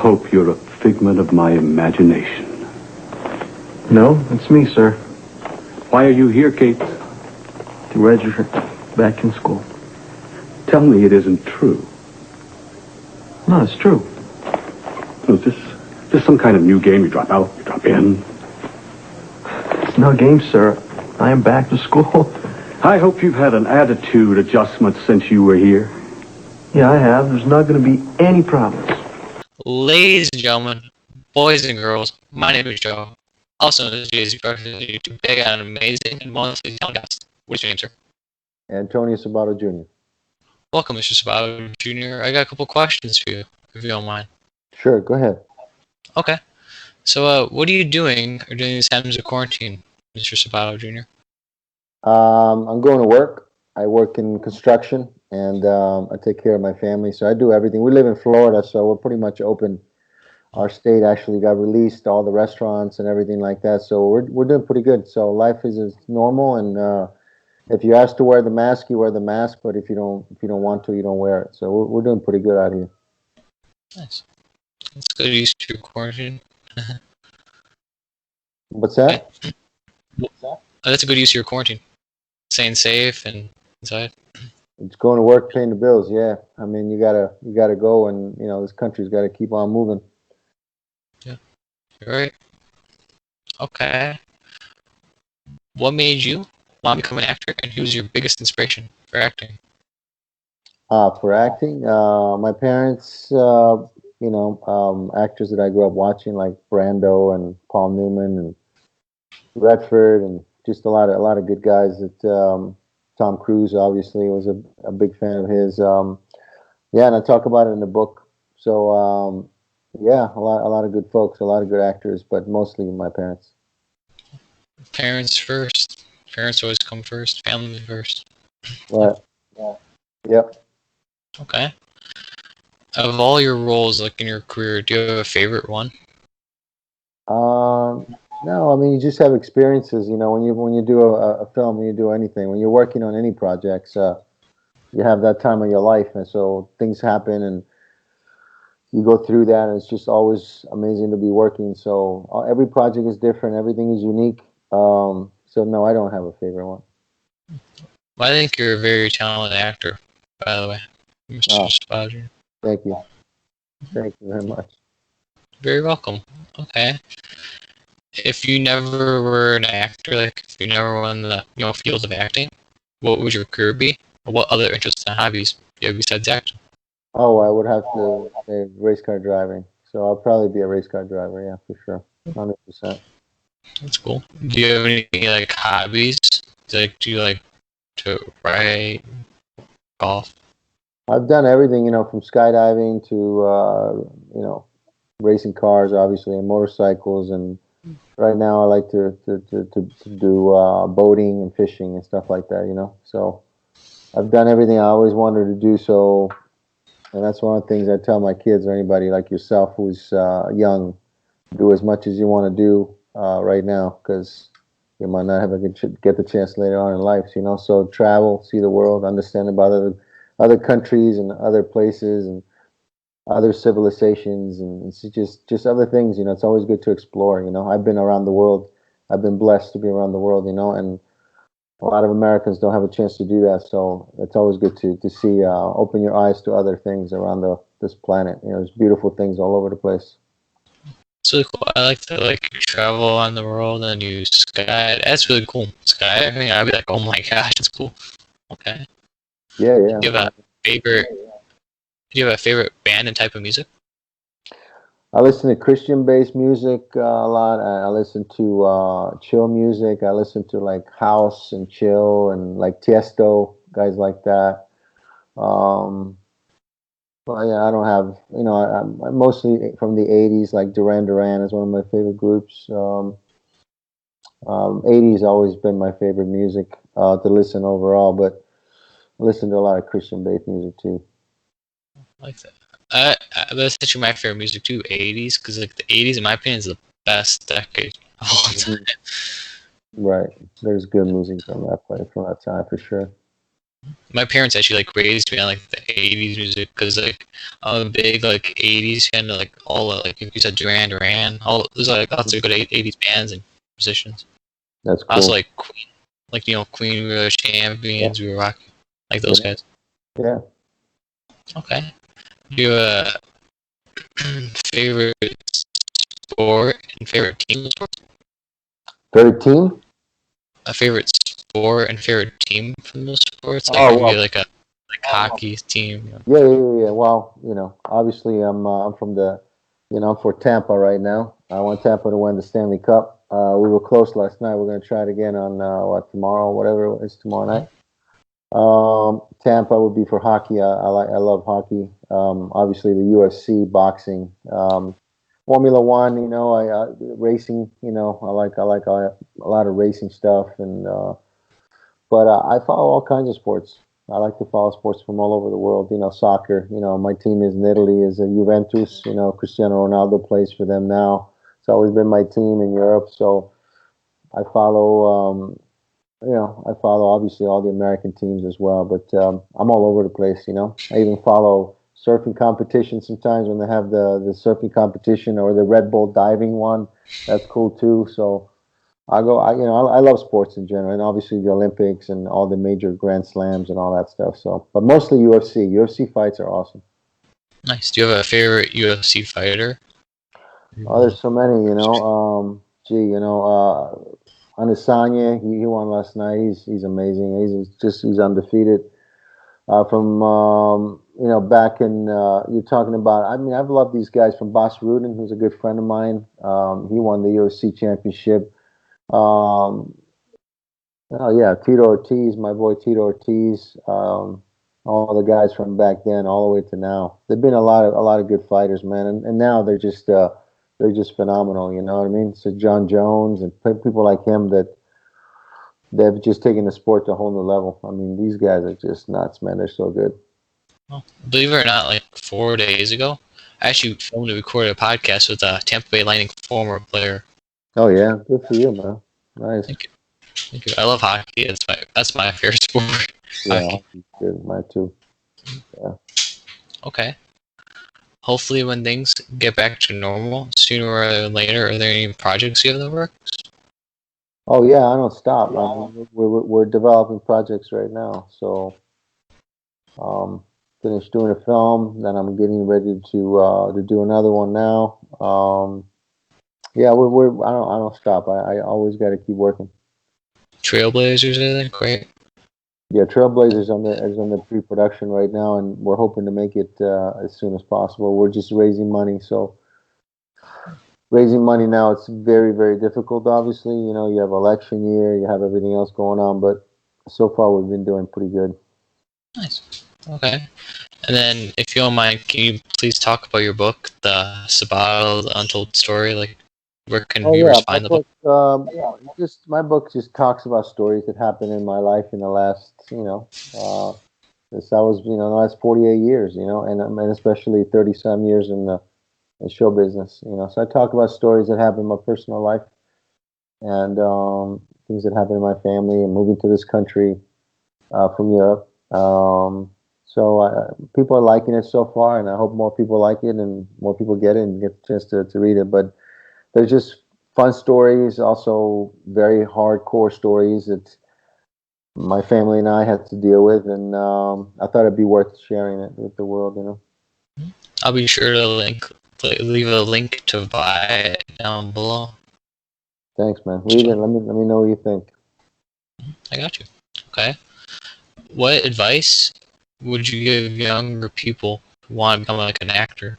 hope you're a figment of my imagination. No, it's me, sir. Why are you here, Kate? To register back in school. Tell me it isn't true. No, it's true. Is this some kind of new game? You drop out, you drop in? It's no game, sir. I am back to school. I hope you've had an attitude adjustment since you were here. Yeah, I have. There's not going to be any problems. Ladies and gentlemen, boys and girls, my name is Joe. Also known as JZ Breakfast YouTube. I got an amazing and monthly telecast. What's your name, sir? Antonio Sabàto Jr. Welcome, Mr. Sabàto Jr. I got a couple questions for you, if you don't mind. Sure, go ahead. Okay. So, what are you doing during these times of quarantine, Mr. Sabàto Jr.? I'm going to work. I work in construction, and I take care of my family. So I do everything. We live in Florida, so we're pretty much open. Our state actually got released, all the restaurants and everything like that. So we're doing pretty good. So life is as normal, and if you ask to wear the mask, you wear the mask. But if you don't want to, you don't wear it. So we're doing pretty good out here. Nice. That's good use to your quarantine. What's that? That's a good use of your quarantine. Staying safe and inside. It's going to work, paying the bills. Yeah, I mean you gotta go, and this country's got to keep on moving. Yeah, you're right. Okay. What made you want to become an actor, and who's your biggest inspiration for acting? For acting, my parents, actors that I grew up watching, like Brando and Paul Newman and Redford, and just a lot of good guys. That Tom Cruise obviously was a big fan of his. Yeah, and I talk about it in the book. So yeah, a lot of good folks, a lot of good actors, but mostly my parents. Parents first. Parents always come first. Family first. Right. Yeah. Yep. Okay. Of all your roles, like in your career, do you have a favorite one? No, I mean you just have experiences. When you do a film, when you do anything, when you're working on any projects, you have that time of your life, and so things happen, and you go through that, and it's just always amazing to be working. So every project is different, everything is unique. So no, I don't have a favorite one. Well, I think you're a very talented actor, by the way, Mr. Sabàto. Thank you. Thank you very much. Very welcome. Okay. If you never were an actor, like if you never won the field of acting, what would your career be? Or what other interests and hobbies do you have besides acting? Oh, I would have to say race car driving. So I'll probably be a race car driver, yeah, for sure. 100%. That's cool. Do you have any like hobbies? Do you like to write, golf? I've done everything, from skydiving to racing cars, obviously, and motorcycles, and right now I like to do boating and fishing and stuff like that. So I've done everything I always wanted to do. So, and that's one of the things I tell my kids or anybody like yourself who's young, do as much as you want to do right now, because you might not get the chance later on in life. So travel, see the world, understand about other countries and other places and other civilizations, and it's just other things. It's always good to explore. I've been around the world. I've been blessed to be around the world. And a lot of Americans don't have a chance to do that. So it's always good to see, open your eyes to other things around this planet. There's beautiful things all over the place. It's really cool. I like to travel around the world and do sky. That's really cool. Skydiving, I'd be like, oh my gosh, it's cool. Okay. Yeah. Do you have a favorite? Do you have a favorite band and type of music? I listen to Christian-based music a lot. I listen to chill music. I listen to like house and chill and like Tiesto, guys like that. Well, yeah, I don't have, I'm mostly from the 80s, like Duran Duran is one of my favorite groups. 80s always been my favorite music to listen overall, but I listen to a lot of Christian-based music too. I like that. That's actually my favorite music too, 80s, because the 80s, in my opinion, is the best decade of all time. Right. There's good music from that time for sure. My parents actually like raised me on like the '80s music because like I'm a big like '80s fan of like all like if you said Duran, all there's like lots of good '80s bands and musicians. That's Also cool. like Queen, like Queen, we were Yeah, champions, we were rock, like those yeah, guys. yeah. Okay, do you have a favorite sport and favorite team? Favorite team? A favorite sport and favorite team from those sports? Like Oh if you well, like a hockey team. yeah. Well, obviously I'm from I'm for Tampa right now. I want Tampa to win the Stanley Cup. We were close last night. We're gonna try it again on tomorrow, whatever it is tomorrow night. Tampa would be for hockey. I love hockey. Obviously the UFC, boxing, Formula One. I racing. I like a lot of racing stuff, and but I follow all kinds of sports. I like to follow sports from all over the world. Soccer. My team is in Italy, is a Juventus. Cristiano Ronaldo plays for them now. It's always been my team in Europe. So I follow. I follow obviously all the American teams as well, but I'm all over the place. I even follow surfing competitions sometimes when they have the surfing competition or the Red Bull diving one. That's cool too. So I go. I love sports in general, and obviously the Olympics and all the major Grand Slams and all that stuff. So, but mostly UFC. UFC fights are awesome. Nice. Do you have a favorite UFC fighter? Oh, there's so many. Adesanya, he won last night. He's amazing. He's undefeated. From back in you're talking about. I mean, I've loved these guys from Bas Rutten, who's a good friend of mine. He won the UFC championship. Um, oh yeah, Tito Ortiz, my boy Tito Ortiz. All the guys from back then, all the way to now. There've been a lot of good fighters, man, and now they're just phenomenal. You know what I mean? So John Jones and people like him that they've just taken the sport to a whole new level. I mean, these guys are just nuts, man. They're so good. Well, believe it or not, like 4 days ago, I actually filmed and recorded a podcast with a Tampa Bay Lightning former player. Oh yeah, good for you, man. Nice. Thank you. Thank you. I love hockey. That's my favorite sport. Yeah, Hockey. good. Mine too. Yeah. Okay. Hopefully, when things get back to normal sooner rather than later, are there any projects you have in the works? Oh yeah, I don't stop. I mean, we're developing projects right now. So finished doing a film, then I'm getting ready to do another one now. Yeah, I don't stop. I always got to keep working. Trailblazers, I think. Great. Yeah, Trailblazers is under pre-production right now, and we're hoping to make it as soon as possible. We're just raising money, so raising money now it's very very difficult. Obviously, you have election year, you have everything else going on, but so far we've been doing pretty good. Nice. Okay. And then, if you don't mind, can you please talk about your book, The Sabàto, The Untold Story? Like, where can Oh yeah, viewers find the book? my book just talks about stories that happened in my life in the last, since I was, the last 48 years, and especially 30 some years in show business, So I talk about stories that happened in my personal life and things that happened in my family and moving to this country from Europe. So people are liking it so far, and I hope more people like it and more people get it and get the chance to read it. But there's just fun stories, also very hardcore stories that my family and I had to deal with, and I thought it'd be worth sharing it with the world. I'll be sure to leave a link to buy it down below. Thanks, man. Read it. Let me know what you think. I got you. Okay. What advice would you give younger people who want to become like an actor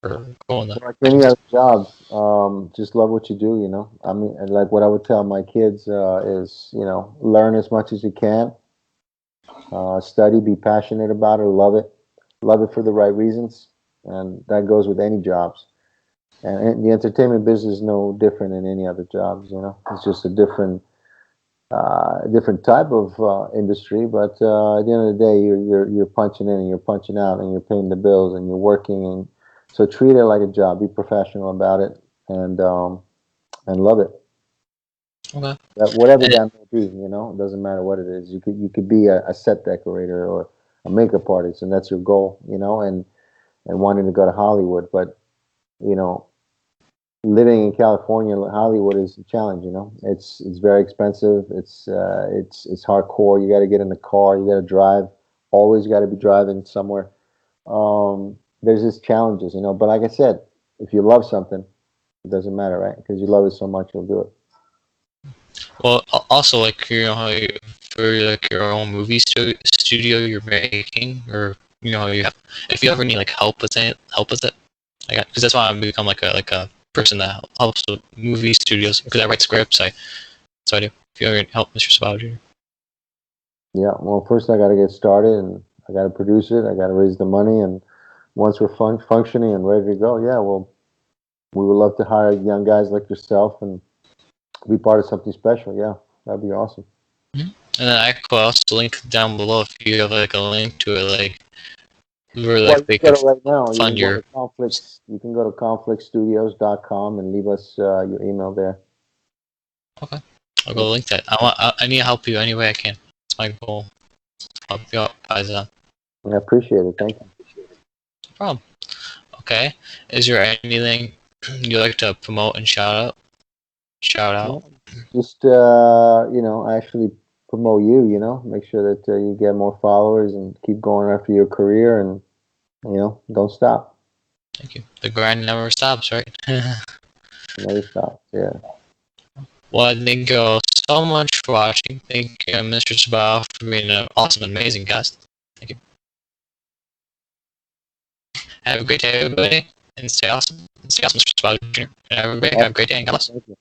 or go in the Like acting any system? other job, just love what you do. I mean, and like what I would tell my kids is, learn as much as you can, study, be passionate about it, love it for the right reasons, and that goes with any jobs. And the entertainment business is no different than any other jobs. It's just a different type of industry. But at the end of the day, you're punching in and you're punching out and you're paying the bills and you're working. And so treat it like a job. Be professional about it and love it. Okay. Whatever And, that may be, you know, it doesn't matter what it is. You could be a set decorator or a makeup artist, and that's your goal, you know, and wanting to go to Hollywood. But you know, living in California, Hollywood is a challenge. You know, it's very expensive. It's hardcore. You got to get in the car. You got to drive. Always got to be driving somewhere. There's just challenges, you know. But like I said, if you love something, it doesn't matter, right? Because you love it so much, you'll do it. well, also like how for like your own movie studio you're making, or you have, if you ever need like help with it, like because that's why I've become like a person that helps with movie studios because I write scripts. So I do. If you ever help Mr. Sabàto. Yeah. Well, first I got to get started, and I got to produce it. I got to raise the money, and once we're functioning and ready to go, yeah, well, we would love to hire young guys like yourself and be part of something special. Yeah, that'd be awesome. And then I could also link down below if you have like a link to it, like where Well, like you they can could go to right now. You fund can go your. to conflicts. You can go to conflictstudios.com and leave us your email there. Okay, I'll go link that. I need to help you any way I can. It's my goal. Help you out, Paisan. I appreciate it. Thank you. No problem. Okay. Is there anything you like to promote and shout out? Shout out. Well, just you know, actually promote you. You know, make sure that you get more followers and keep going after your career, and you know, don't stop. Thank you. The grind never stops, right? Never stop. Yeah. Well, thank you all so much for watching. Thank you, Mr. Sabal, for being an awesome, amazing guest. Thank you. Have a great day, everybody, and stay awesome. And stay awesome, Mr. Sabal Jr. And everybody, have a great day, and God bless. Thank you.